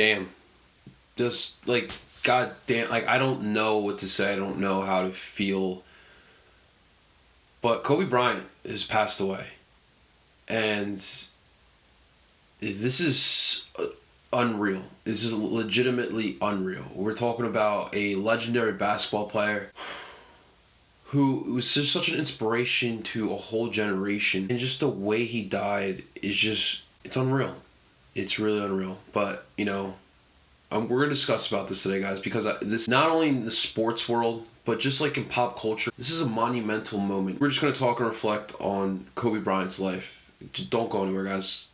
damn. Just, like, god damn. Like, I don't know what to say. I don't know how to feel. But Kobe Bryant has passed away. And this is unreal. This is legitimately unreal. We're talking about a legendary basketball player who was just such an inspiration to a whole generation. And just the way he died is just, it's unreal. It's really unreal. But, you know, we're going to discuss about this today, guys, because this, not only in the sports world, but just like in pop culture, this is a monumental moment. We're just going to talk and reflect on Kobe Bryant's life. Just don't go anywhere, guys.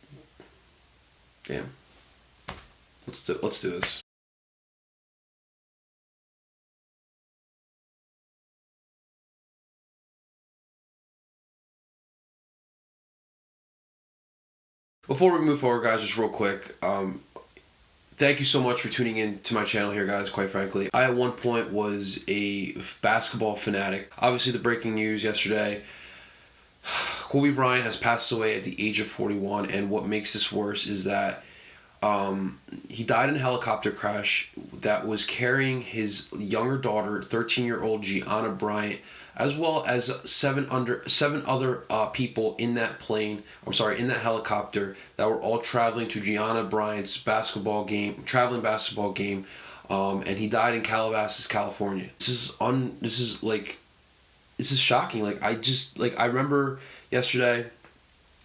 Damn. Let's do this. Before we move forward, guys, just real quick, thank you so much for tuning in to my channel here, guys, quite frankly. I, at one point, was a basketball fanatic. Obviously, the breaking news yesterday, Kobe Bryant has passed away at the age of 41, and what makes this worse is that he died in a helicopter crash that was carrying his younger daughter, 13-year-old Gianna Bryant, as well as seven other people in that plane. In that helicopter that were all traveling to Gianna Bryant's traveling basketball game, and he died in Calabasas, California. This is shocking. Like, I remember yesterday, I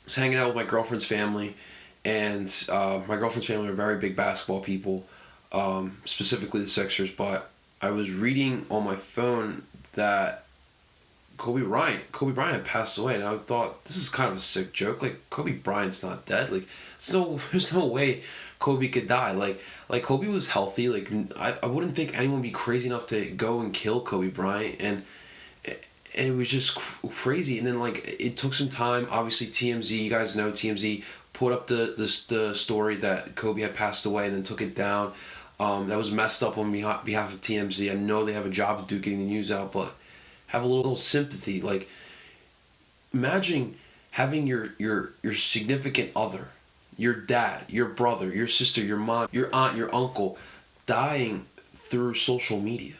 was hanging out with my girlfriend's family, and my girlfriend's family are very big basketball people, specifically the Sixers. But I was reading on my phone that Kobe Bryant had passed away, and I thought, this is kind of a sick joke. Like, Kobe Bryant's not dead. Like, there's no way Kobe could die. Like Kobe was healthy. Like, I wouldn't think anyone would be crazy enough to go and kill Kobe Bryant, and it was just crazy. And then, like, it took some time. Obviously, TMZ, you guys know TMZ put up the story that Kobe had passed away and then took it down. That was messed up on behalf of TMZ. I know they have a job to do getting the news out, but have a little sympathy. Like, imagine having your significant other, your dad, your brother, your sister, your mom, your aunt, your uncle, dying through social media.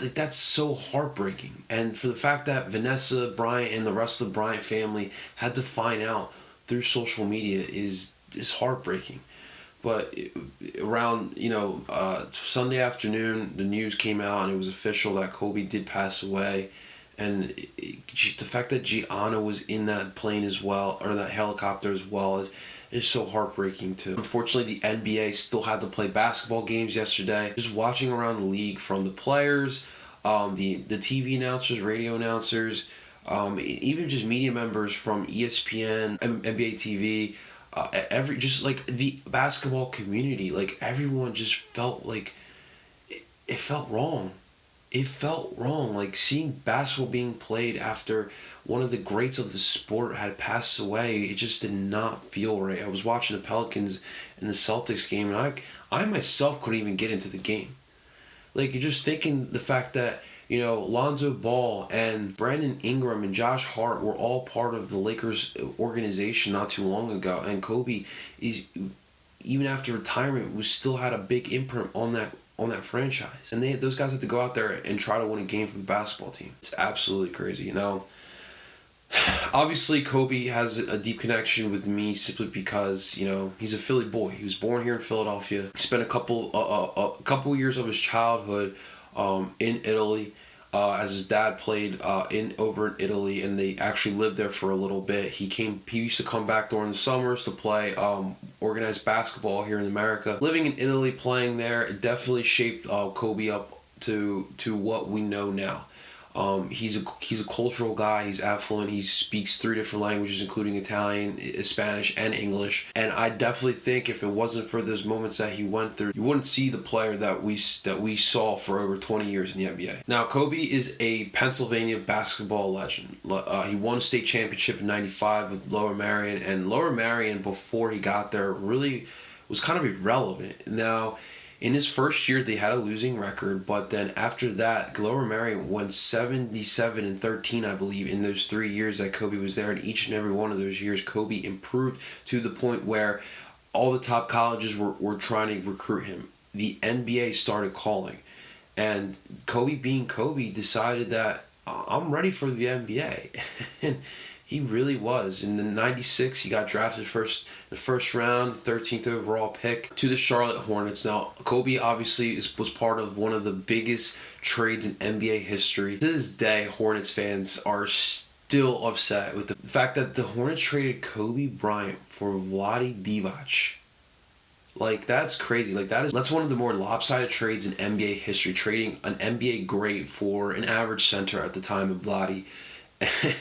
Like, that's so heartbreaking. And for the fact that Vanessa Bryant and the rest of the Bryant family had to find out through social media is heartbreaking. But around, Sunday afternoon, the news came out and it was official that Kobe did pass away. And the fact that Gianna was in that plane as well, or that helicopter as well, is so heartbreaking too. Unfortunately, the NBA still had to play basketball games yesterday. Just watching around the league, from the players, the TV announcers, radio announcers, even just media members from ESPN, NBA TV, just like the basketball community, like, everyone just felt like it felt wrong. It felt wrong, like, seeing basketball being played after one of the greats of the sport had passed away. It just did not feel right. I was watching the Pelicans and the Celtics game, and I myself couldn't even get into the game. Like, you're just thinking the fact that, Lonzo Ball and Brandon Ingram and Josh Hart were all part of the Lakers organization not too long ago, and Kobe is, even after retirement, was still had a big imprint on that franchise. And those guys had to go out there and try to win a game for the basketball team. It's absolutely crazy. Obviously, Kobe has a deep connection with me simply because, he's a Philly boy. He was born here in Philadelphia. He spent a couple years of his childhood in Italy, as his dad played over in Italy, and they actually lived there for a little bit. He used to come back during the summers to play organized basketball here in America. Living in Italy, playing there, it definitely shaped Kobe up to what we know now. He's a cultural guy. He's affluent. He speaks 3 different languages, including Italian, Spanish, and English. And I definitely think if it wasn't for those moments that he went through, you wouldn't see the player that we saw for over 20 years in the NBA. Now, Kobe is a Pennsylvania basketball legend. He won a state championship in '95 with Lower Merion, and Lower Merion, before he got there, really was kind of irrelevant. Now, in his first year, they had a losing record, but then after that, Lower Merion went 77-13, I believe, in those 3 years that Kobe was there. And each and every one of those years, Kobe improved to the point where all the top colleges were trying to recruit him. The NBA started calling. And Kobe, being Kobe, decided that I'm ready for the NBA. And he really was. In the '96, he got drafted the first round, 13th overall pick to the Charlotte Hornets. Now, Kobe obviously was part of one of the biggest trades in NBA history. To this day, Hornets fans are still upset with the fact that the Hornets traded Kobe Bryant for Vlade Divac. Like, that's crazy. Like, that's one of the more lopsided trades in NBA history, trading an NBA great for an average center at the time of Vlade.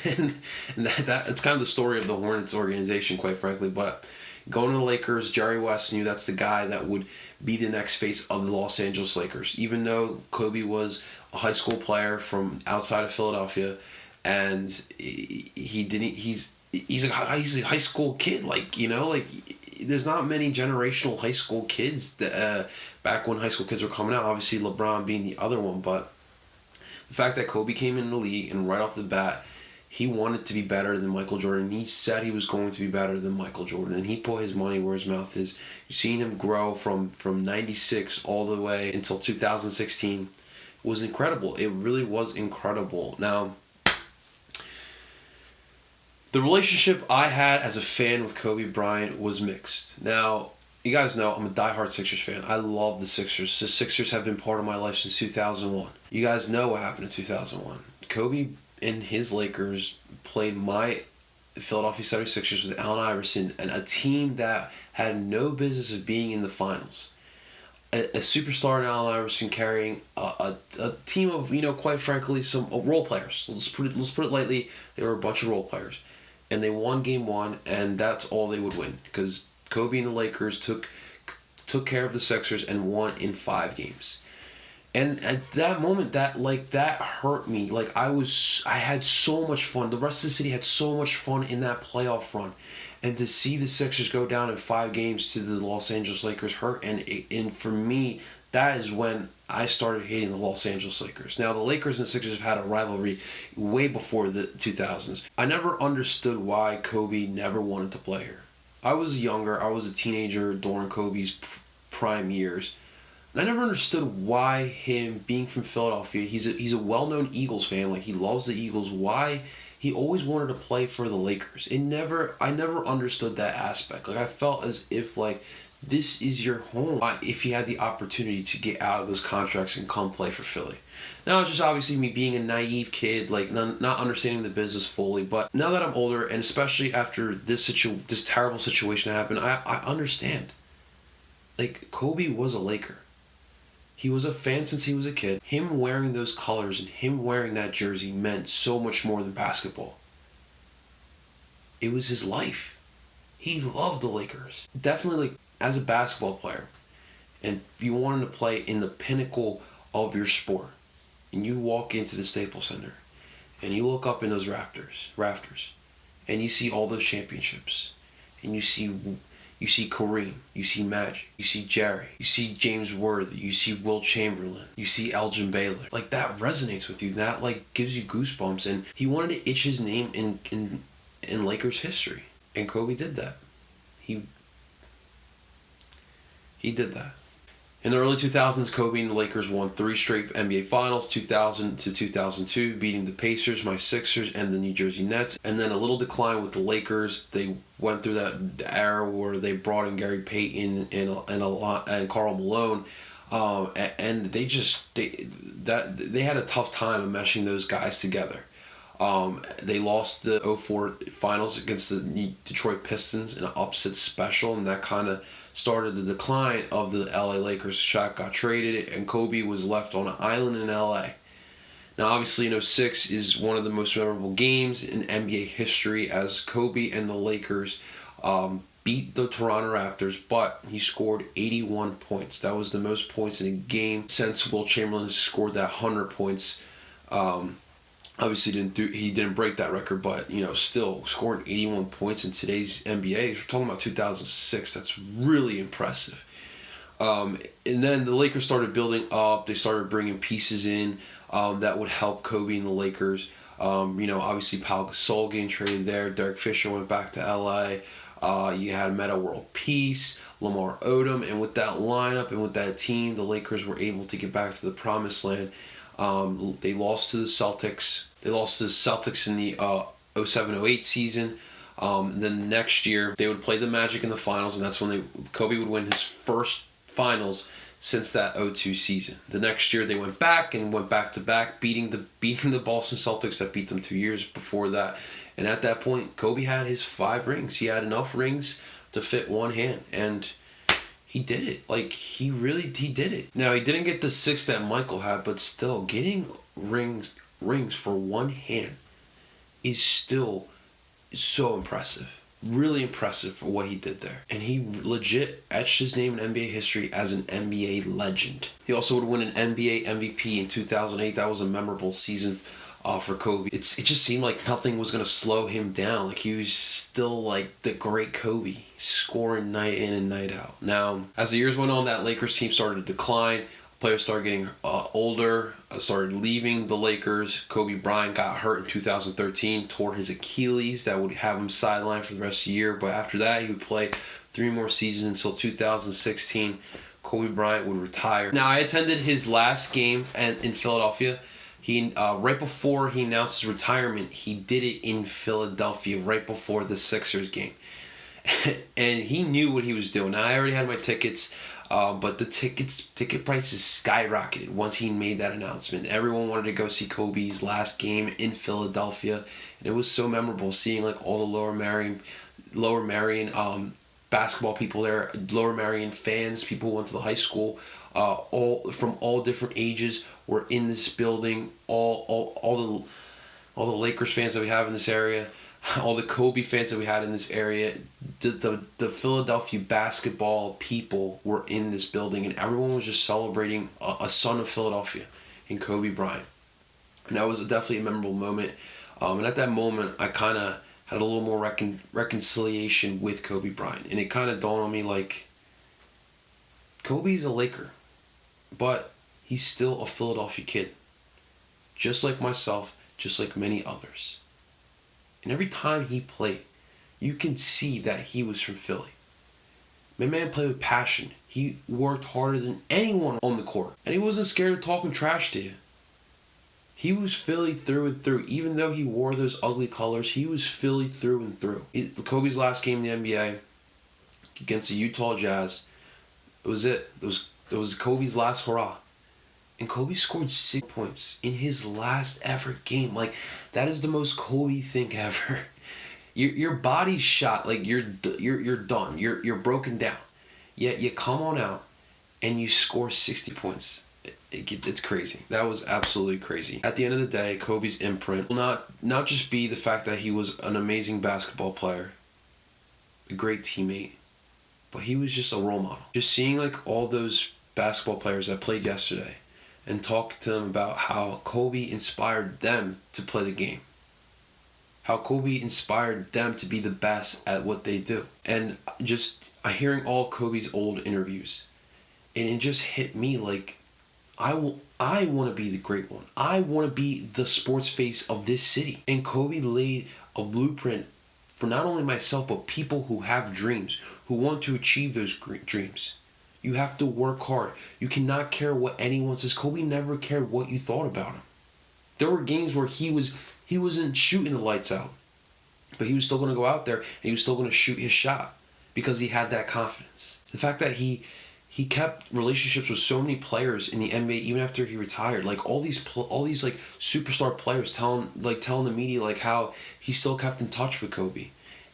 And that's kind of the story of the Hornets organization, quite frankly. But going to the Lakers, Jerry West knew that's the guy that would be the next face of the Los Angeles Lakers. Even though Kobe was a high school player from outside of Philadelphia, and he's a high school kid, there's not many generational high school kids that, back when high school kids were coming out, obviously LeBron being the other one, but the fact that Kobe came in the league and right off the bat, he wanted to be better than Michael Jordan. He said he was going to be better than Michael Jordan, and he put his money where his mouth is. You've seen him grow from '96 all the way until 2016. It was incredible. It really was incredible. Now, the relationship I had as a fan with Kobe Bryant was mixed. Now, you guys know I'm a diehard Sixers fan. I love the Sixers. The Sixers have been part of my life since 2001. You guys know what happened in 2001. Kobe and his Lakers played my Philadelphia 76ers with Allen Iverson, and a team that had no business of being in the finals. A superstar in Allen Iverson carrying a team of, quite frankly, some role players. Let's put it lightly. They were a bunch of role players. And they won game one, and that's all they would win. Because Kobe and the Lakers took care of the Sixers and won in 5 games. And at that moment, that hurt me. Like, I had so much fun. The rest of the city had so much fun in that playoff run. And to see the Sixers go down in 5 games to the Los Angeles Lakers hurt. And for me, that is when I started hating the Los Angeles Lakers. Now, the Lakers and the Sixers have had a rivalry way before the 2000s. I never understood why Kobe never wanted to play here. I was younger. I was a teenager during Kobe's prime years. And I never understood why him, being from Philadelphia, he's a well-known Eagles fan. Like, he loves the Eagles. Why he always wanted to play for the Lakers. I never understood that aspect. Like, I felt as if, like, this is your home. If he had the opportunity to get out of those contracts and come play for Philly. Now, it's just obviously me being a naive kid, like not understanding the business fully. But now that I'm older, and especially after this terrible situation happened, I understand. Like, Kobe was a Laker. He was a fan since he was a kid. Him wearing those colors and him wearing that jersey meant so much more than basketball. It was his life. He loved the Lakers. Definitely, like, as a basketball player, and you wanted to play in the pinnacle of your sport, and you walk into the Staples Center, and you look up in those rafters, and you see all those championships, and you see Kareem, you see Magic, you see Jerry, you see James Worthy, you see Will Chamberlain, you see Elgin Baylor. Like, that resonates with you. That, like, gives you goosebumps. And he wanted to itch his name in Lakers history. And Kobe did that. He did that. In the early 2000s, Kobe and the Lakers won 3 straight NBA Finals, 2000 to 2002, beating the Pacers, my Sixers, and the New Jersey Nets. And then a little decline with the Lakers. They went through that era where they brought in Gary Payton and Karl Malone, and they had a tough time of meshing those guys together. They lost the 2004 Finals against the Detroit Pistons in an upset special, and that kind of started the decline of the LA Lakers. Shaq got traded, and Kobe was left on an island in LA. Now, obviously, 06 is one of the most memorable games in NBA history, as Kobe and the Lakers beat the Toronto Raptors, but he scored 81 points. That was the most points in a game since Will Chamberlain scored that 100 points. Obviously, he didn't break that record, but still scoring 81 points in today's NBA. We're talking about 2006. That's really impressive. And then the Lakers started building up. They started bringing pieces in that would help Kobe and the Lakers. Obviously Pau Gasol getting traded there. Derek Fisher went back to LA. You had Meta World Peace, Lamar Odom, and with that lineup and with that team, the Lakers were able to get back to the promised land. They lost to the Celtics. They lost to the Celtics in the 07-08 season. Then next year, they would play the Magic in the finals, and that's when Kobe would win his first finals since that 02 season. The next year, they went back to back, beating the Boston Celtics that beat them 2 years before that. And at that point, Kobe had his 5 rings. He had enough rings to fit one hand, and he did it. Like, he did it. Now, he didn't get the 6 that Michael had, but still, getting rings for one hand is still so impressive. Really impressive for what he did there. And he legit etched his name in NBA history as an NBA legend. He also would win an NBA MVP in 2008. That was a memorable season for Kobe. It just seemed like nothing was going to slow him down. Like, he was still like the great Kobe, scoring night in and night out. Now, as the years went on, that Lakers team started to decline. Players started getting older, started leaving the Lakers. Kobe Bryant got hurt in 2013, tore his Achilles. That would have him sidelined for the rest of the year. But after that, he would play 3 more seasons until 2016. Kobe Bryant would retire. Now, I attended his last game in Philadelphia. He right before he announced his retirement, he did it in Philadelphia right before the Sixers game. And he knew what he was doing. Now, I already had my tickets. But the ticket prices skyrocketed once he made that announcement. Everyone wanted to go see Kobe's last game in Philadelphia, and it was so memorable seeing like all the Lower Marion basketball people there, Lower Marion fans, people who went to the high school, all from all different ages were in this building. All the Lakers fans that we have in this area. All the Kobe fans that we had in this area, the Philadelphia basketball people were in this building, and everyone was just celebrating a son of Philadelphia in Kobe Bryant. And that was definitely a memorable moment. And at that moment, I kind of had a little more reconciliation with Kobe Bryant. And it kind of dawned on me, like, Kobe's a Laker, but he's still a Philadelphia kid. Just like myself, just like many others. And every time he played, you can see that he was from Philly. My man played with passion. He worked harder than anyone on the court. And he wasn't scared of talking trash to you. He was Philly through and through. Even though he wore those ugly colors, he was Philly through and through. Kobe's last game in the NBA against the Utah Jazz, it was it. It was Kobe's last hurrah. And Kobe scored 6 points in his last ever game. Like, that is the most Kobe thing ever. Your body's shot. Like, you're done. You're broken down. Yet you come on out and you score 60 points. It's crazy. That was absolutely crazy. At the end of the day, Kobe's imprint will not just be the fact that he was an amazing basketball player, a great teammate, but he was just a role model. Just seeing like all those basketball players that played yesterday and talk to them about how Kobe inspired them to play the game. How Kobe inspired them to be the best at what they do. And just hearing all Kobe's old interviews, and it just hit me like, I want to be the great one. I want to be the sports face of this city. And Kobe laid a blueprint for not only myself, but people who have dreams, who want to achieve those dreams. You have to work hard. You cannot care what anyone says. Kobe never cared what you thought about him. There were games where he wasn't shooting the lights out, but he was still going to go out there and he was still going to shoot his shot because he had that confidence. The fact that he kept relationships with so many players in the NBA even after he retired, like all these like superstar players telling the media like how he still kept in touch with Kobe.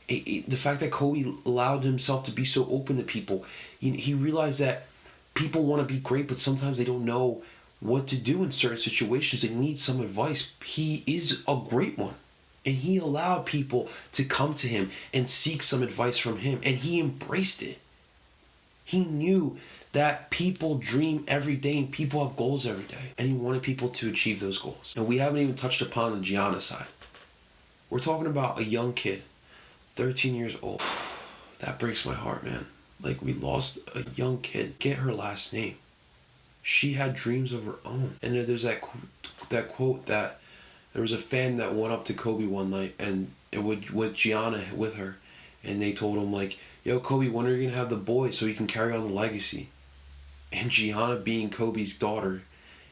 The fact that Kobe allowed himself to be so open to people, he realized that people want to be great, but sometimes they don't know what to do in certain situations. They need some advice. He is a great one. And he allowed people to come to him and seek some advice from him. And he embraced it. He knew that people dream every day and people have goals every day. And he wanted people to achieve those goals. And we haven't even touched upon the Gianna side. We're talking about a young kid, 13 years old. That breaks my heart, man. Like, we lost a young kid. Get her last name. She had dreams of her own. And there's that quote that there was a fan that went up to Kobe one night and with Gianna with her, and they told him like, "Yo, Kobe, when are you gonna have the boy so he can carry on the legacy?" And Gianna, being Kobe's daughter,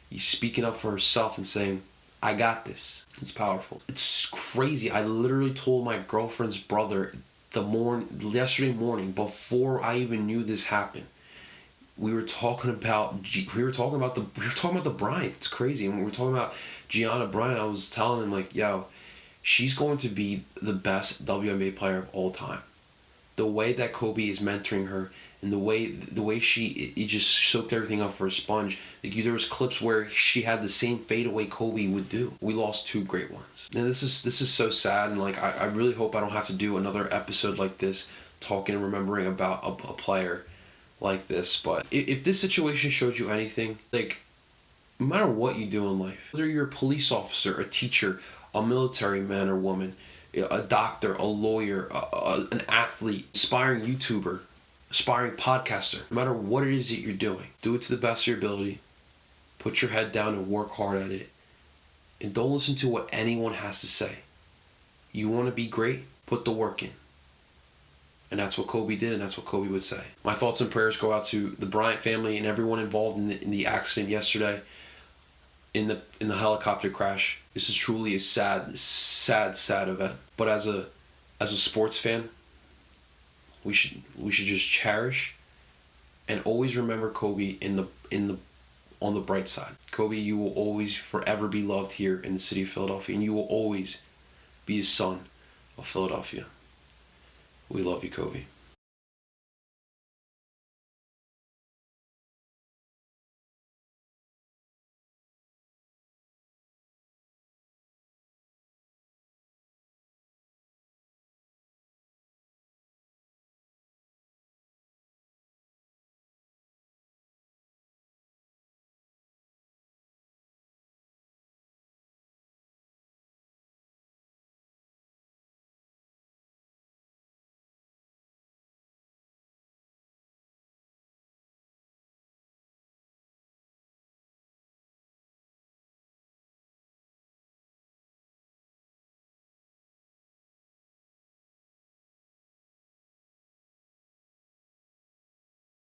he's speaking up for herself and saying, "I got this." It's powerful. It's crazy. I literally told my girlfriend's brother yesterday morning, before I even knew this happened. We were talking about the Bryant. It's crazy. And when we were talking about Gianna Bryant, I was telling him like, "Yo, she's going to be the best WNBA player of all time." The way that Kobe is mentoring her, and the way she just soaked everything up for a sponge. Like, there was clips where she had the same fadeaway Kobe would do. We lost two great ones, and this is so sad. And like, I really hope I don't have to do another episode like this, talking and remembering about a player like this. But if this situation shows you anything, like, no matter what you do in life, whether you're a police officer, a teacher, a military man or woman, a doctor, a lawyer, an athlete, aspiring YouTuber, aspiring podcaster, no matter what it is that you're doing, do it to the best of your ability. Put your head down and work hard at it. And don't listen to what anyone has to say. You want to be great? Put the work in. And that's what Kobe did, and that's what Kobe would say. My thoughts and prayers go out to the Bryant family and everyone involved in the accident yesterday, in the helicopter crash. This is truly a sad event. But as a sports fan, we should just cherish and always remember Kobe on the bright side. Kobe, you will always forever be loved here in the city of Philadelphia, and you will always be a son of Philadelphia. We love you, Kobe.